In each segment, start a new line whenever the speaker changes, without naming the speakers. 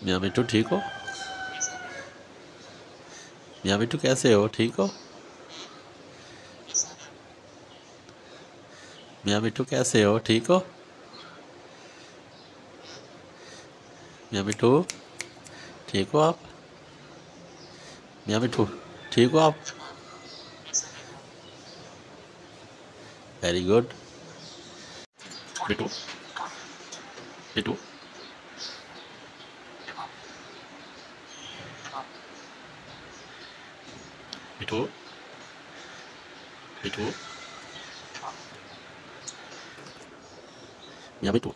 मियाँ मिट्टू ठीक हो? मियाँ मिट्टू कैसे हो? ठीक हो? मियाँ मिट्टू कैसे हो? ठीक हो? मियाँ मिट्टू ठीक हो आप? मियाँ मिट्टू ठीक हो आप? Very good. मिट्टू मिट्टू मिट्टू मिट्टू मियाँ मिट्टू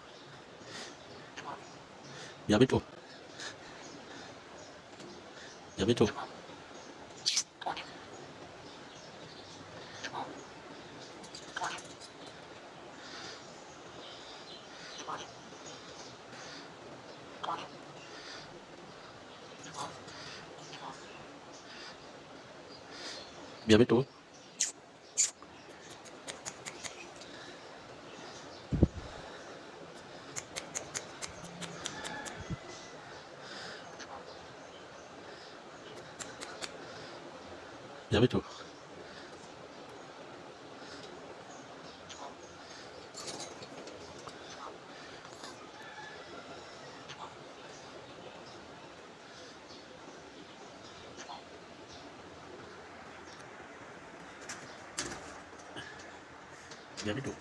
मियाँ मिट्टू मियाँ मिट्टू मियाँ मिट्टू मियाँ मिट्टू मियाँ मिट्टू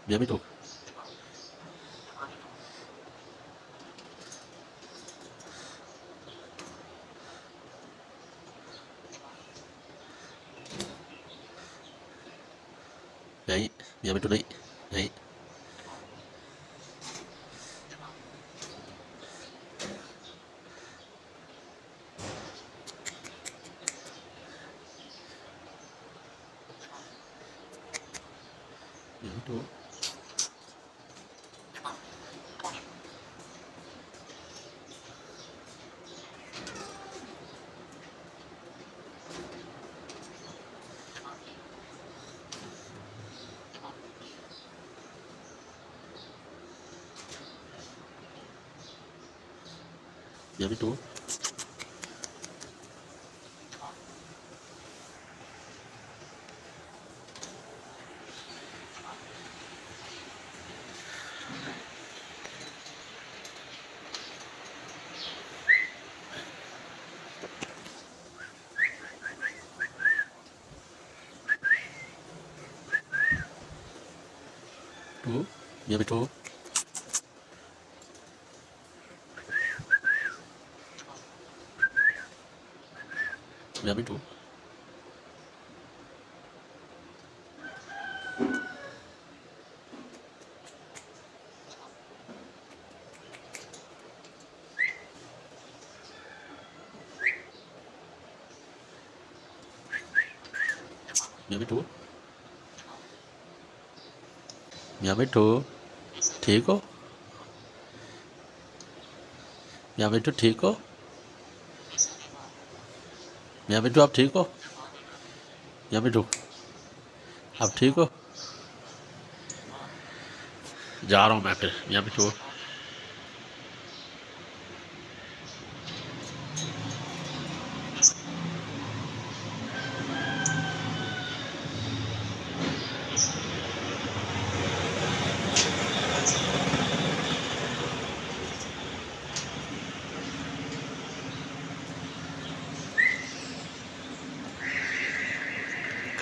मियाँ मिट्टू नहीं, मियाँ मिट्टू नहीं, नहीं। मियाँ मिट्टू मियाँ मिट्टू टू मियाँ मिट्टू मियाँ मिट्टू मियाँ मिट्टू मियाँ मिट्टू ठीक हो? मियाँ मिट्टू ठीक हो? मियाँ मिट्टू आप ठीक हो? मियाँ मिट्टू आप ठीक हो? जा रहा हूँ मैं फिर। मियाँ मिट्टू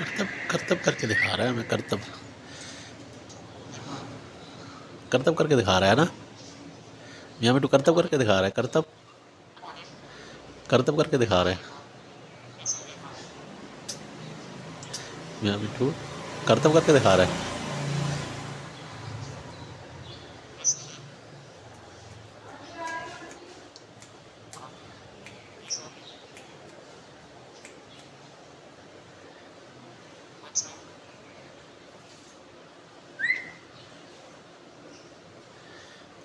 करतब करतब करके दिखा रहा है हमें। करतब करतब करके दिखा रहा है ना। मियाँ मिट्टू करतब करके दिखा रहा है। करतब करतब करके दिखा रहा है। मियाँ मिट्टू करतब करके दिखा रहा है।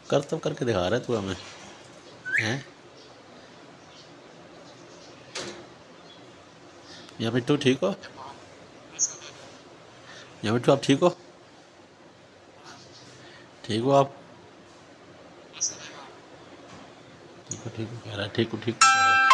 करतब करके दिखा रहा है तू हमें, हैं? मियाँ मिट्टू ठीक हो? मियाँ मिट्टू आप ठीक हो? ठीक हो आप? ठीक हो, ठीक हो कह रहा है, ठीक हो, ठीक हो कह रहा है।